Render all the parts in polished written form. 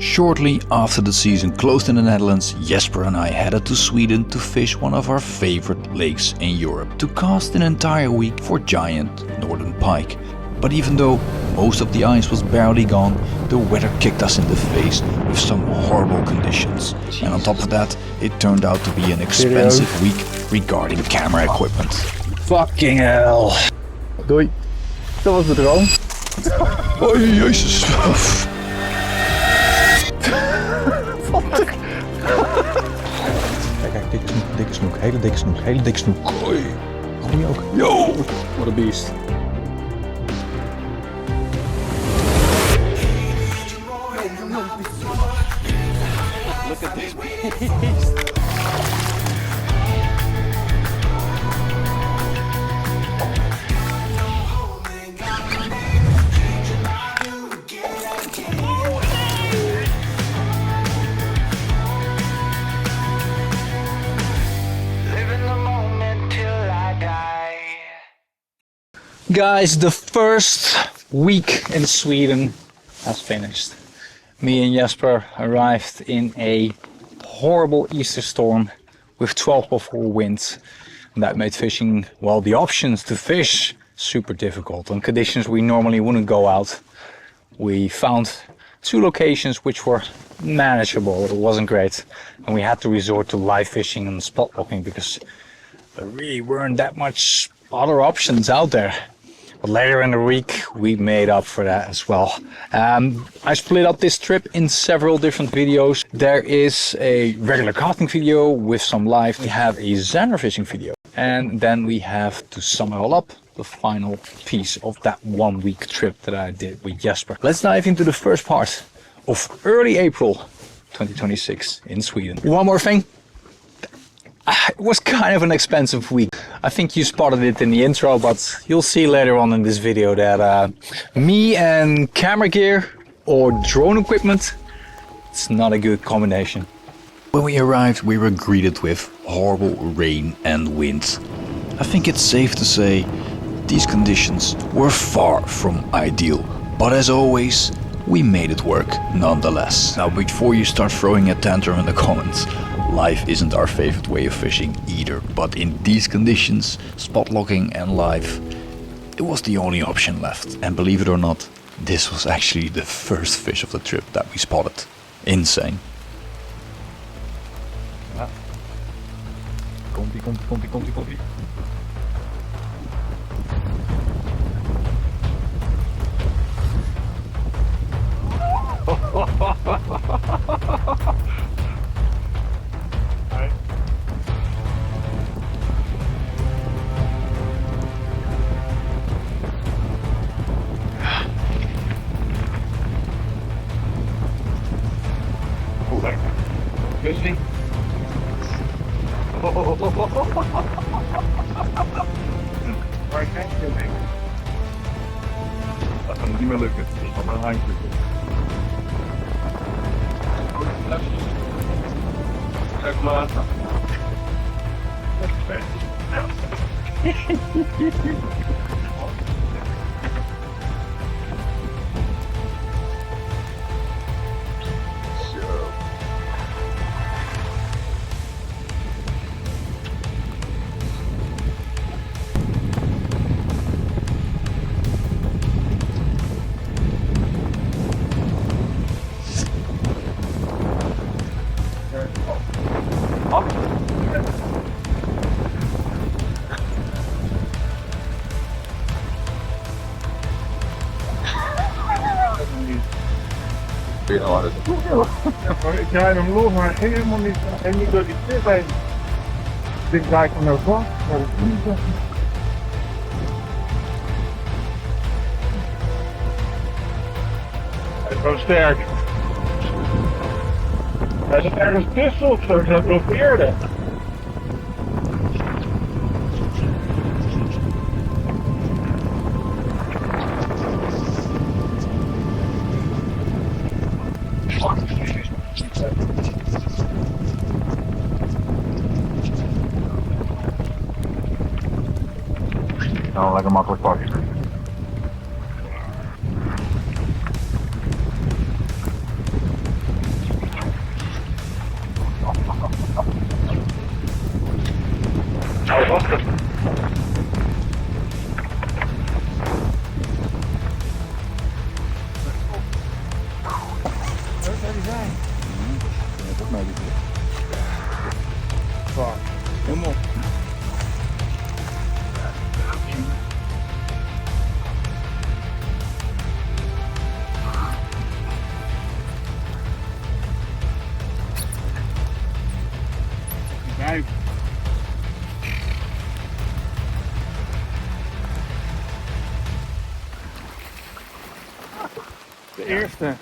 Shortly after the season closed in the Netherlands, Jesper and I headed to Sweden to fish one of our favorite lakes in Europe, to cast an entire week for giant northern pike. But even though most of the ice was barely gone, the weather kicked us in the face with some horrible conditions. And on top of that, it turned out to be an expensive week regarding camera equipment. Fucking hell. Doei. Dat was de droom. Oh jezus. Kijk, dikke snoek, hele dikke snoek. Oei. Goeie ook. Yo! What a beast. Look at this beast. Guys, the first week in Sweden has finished. Me and Jesper arrived in a horrible Easter storm with 12.4 winds. And that made fishing, well, the options to fish super difficult. On conditions we normally wouldn't go out. We found 2 locations which were manageable. It wasn't great. And we had to resort to live fishing and spot locking because there really weren't that much other options out there. But later in the week we made up for that as well. I split up this trip in several different videos. There is a regular casting video with some live. We have a zander fishing video. And then we have, to sum it all up, the final piece of that 1 week trip that I did with Jesper. Let's dive into the first part of early April 2026 in Sweden. One more thing. It was kind of an expensive week. I think you spotted it in the intro, but you'll see later on in this video that me and camera gear or drone equipment, it's not a good combination. When we arrived, we were greeted with horrible rain and wind. I think it's safe to say these conditions were far from ideal, but as always, we made it work nonetheless. Now, before you start throwing a tantrum in the comments, live isn't our favorite way of fishing either, but in these conditions, spot locking and live, it was the only option left. And believe it or not, this was actually the first fish of the trip that we spotted. Insane. Komt-ie. Rustig. Waar kijk je mee? Dat gaat niet meer lukken. Dat gaat maar een handje. Kijk maar. Ik draai hem los, maar hij ging helemaal niet. En niet door die spit heen. Ik draai hem nou vast, maar dat is niet zo. Hij is wel sterk. Hij zit ergens tussen of zo, dat blokkeerde. Nou, lekker makkelijk pakken. maybe. Fuck. Helemaal. Kijk. De eerste.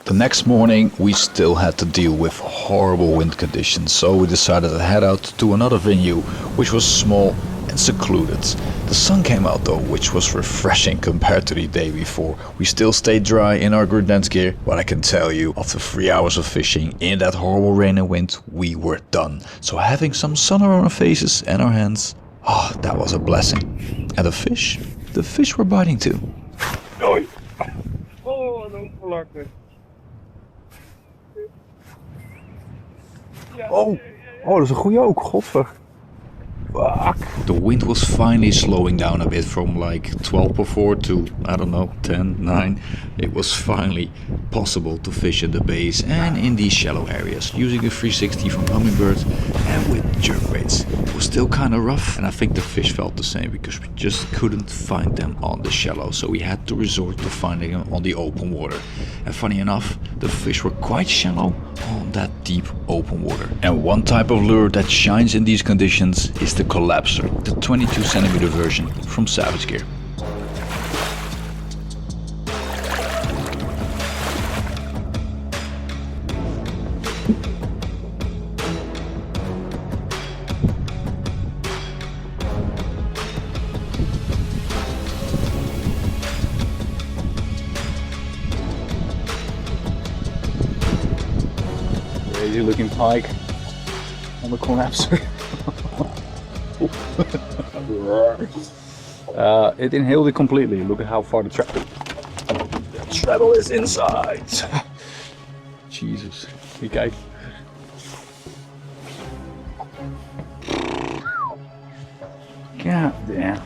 The next morning we still had to deal with horrible wind conditions, so we decided to head out to another venue, which was small and secluded. The sun came out though, which was refreshing compared to the day before. We still stayed dry in our Grundens gear, but I can tell you, after 3 hours of fishing in that horrible rain and wind, we were done. So having some sun on our faces and our hands, oh, that was a blessing. And the fish were biting too. Oh, een oppervlakte. Oh, dat is een goeie ook, godver. Fuck. The wind was finally slowing down a bit from like 12 before to, I don't know, 10, 9. It was finally possible to fish in the bays and in these shallow areas using a 360 from Hummingbird and with jerkbaits. It was still kind of rough, and I think the fish felt the same because we just couldn't find them on the shallow, so we had to resort to finding them on the open water. And funny enough, the fish were quite shallow on that deep open water. And one type of lure that shines in these conditions is the collapser, the 22 centimeter version from Savage Gear. Crazy looking pike on the collapser. It inhaled it completely. Look at how far the treble is inside. Jesus. Kijk uit. God damn.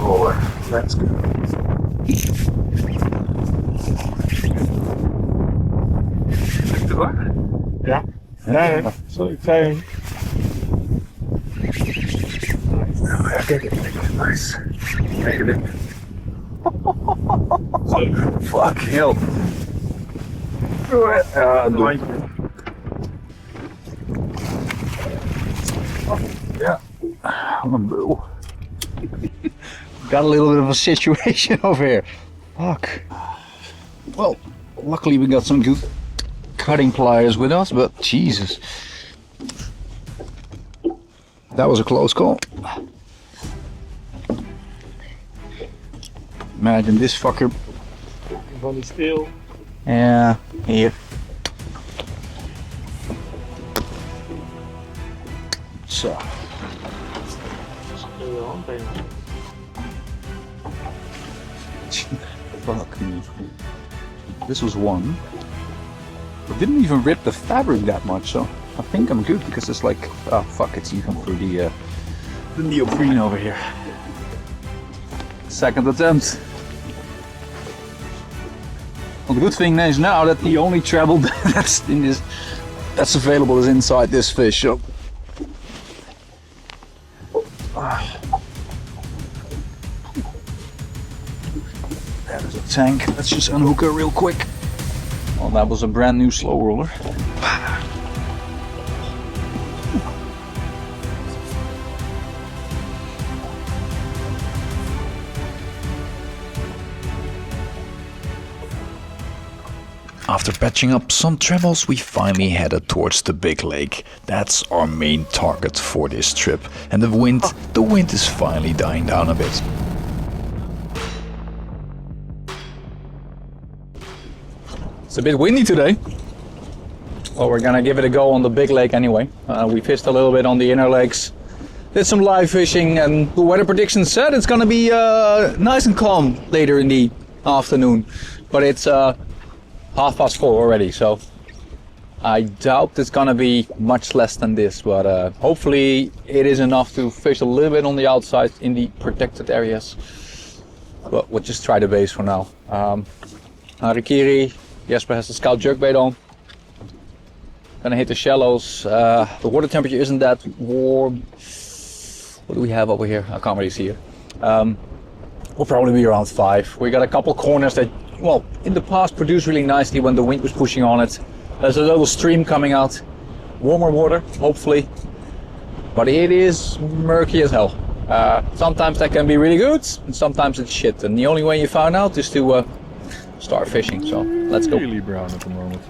Oh, that's good. Ja. Ja, sorry, ik zei hem. Ja, kijk, nice. Kijk dit. Fuck hell. Ja, doe. Ja. Wat een bul. Got a little bit of a situation over here. Fuck. Well, luckily we got some good cutting pliers with us, but Jesus. That was a close call. Imagine this fucker. Van die steel. Yeah, here. So. Fuck me. This was one. It didn't even rip the fabric that much, so I think I'm good because it's like, oh fuck, it's even through the neoprene over here. Second attempt. Well, the good thing is now that the only treble that's available is inside this fish. So. There's a tank. Let's just unhook her real quick. Well, that was a brand new slow roller. After patching up some trebles, we finally headed towards the big lake. That's our main target for this trip. And the wind is finally dying down a bit. It's a bit windy today. Well, we're gonna give it a go on the big lake anyway. We fished a little bit on the inner lakes did some live fishing, and the weather prediction said it's gonna be nice and calm later in the afternoon. But it's 4:30 already, so I doubt it's gonna be much less than this. But hopefully it is enough to fish a little bit on the outside in the protected areas. But we'll just try the base for now. Harikiri, Jesper has the scout jerkbait on. Gonna hit the shallows. The water temperature isn't that warm. What do we have over here? I can't really see it. We'll probably be around 5. We got a couple corners that, well, in the past produced really nicely when the wind was pushing on it. There's a little stream coming out. Warmer water, hopefully. But it is murky as hell. Sometimes that can be really good, and sometimes it's shit. And the only way you find out is to start fishing. So let's go. Really brown at the moment.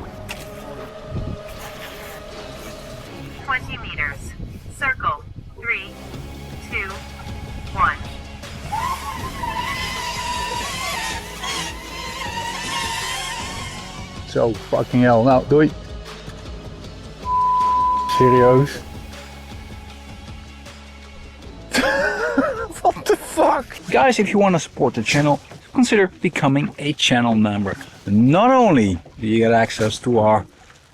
20 meters. Circle. 3, 2, 1. So fucking hell. Nou, doei. Serieus? What the fuck? Guys, if you want to support the channel, consider becoming a channel member. Not only do you get access to our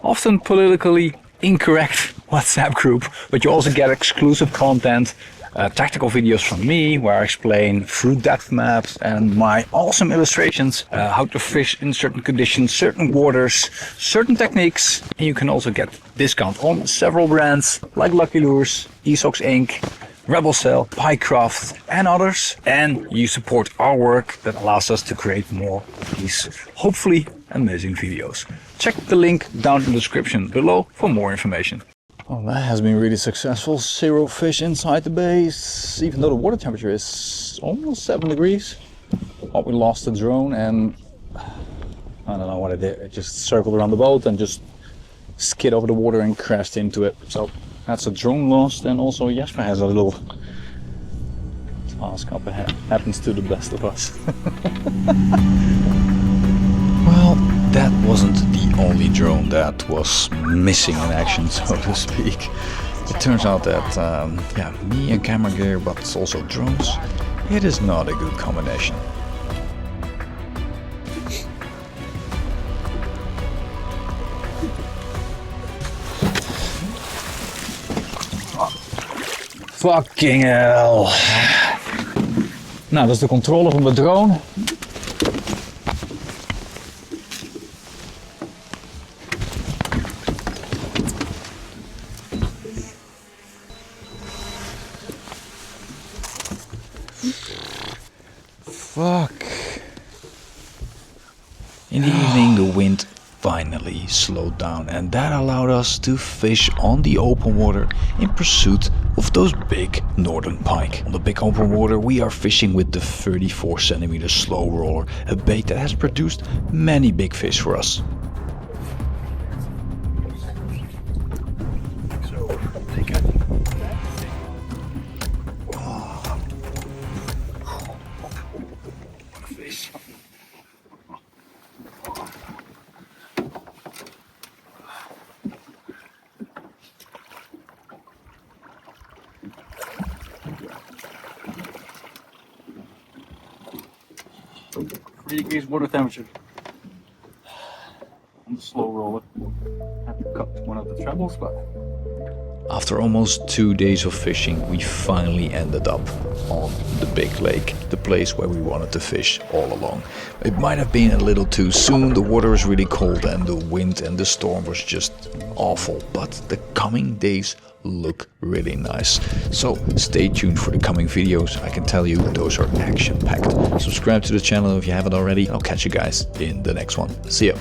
often politically incorrect WhatsApp group, but you also get exclusive content, tactical videos from me where I explain through depth maps and my awesome illustrations how to fish in certain conditions, certain waters, certain techniques. And you can also get discount on several brands like Lucky Lures, Esox Inc., Rebelcell, Pikecraft and others. And you support our work that allows us to create more of these hopefully amazing videos. Check the link down in the description below for more information. Well, that has been really successful. 0 fish inside the base, even though the water temperature is almost 7 degrees. But we lost the drone and I don't know what I did. It just circled around the boat and just skid over the water and crashed into it. So that's a drone lost, and also Jesper has a little task up ahead. Happens to the best of us. Well, that wasn't the only drone that was missing in action, so to speak. It turns out that, yeah, me and camera gear, but also drones, it is not a good combination. Fucking hell. Nou, dat is de controle van de drone. Fuck. In the evening the wind finally slowed down, and that allowed us to fish on the open water in pursuit of those big northern pike. On the big open water we are fishing with the 34 centimeter slow roller, a bait that has produced many big fish for us. So, take it. Fish. Degrees water temperature on the slow roller. I have to cut one of the trebles, but After almost 2 days of fishing, we finally ended up on the big lake, the place where we wanted to fish all along. It might have been a little too soon, the water was really cold and the wind and the storm was just awful, but the coming days look really nice. So stay tuned for the coming videos. I can tell you those are action-packed. Subscribe to the channel if you haven't already. I'll catch you guys in the next one. See ya.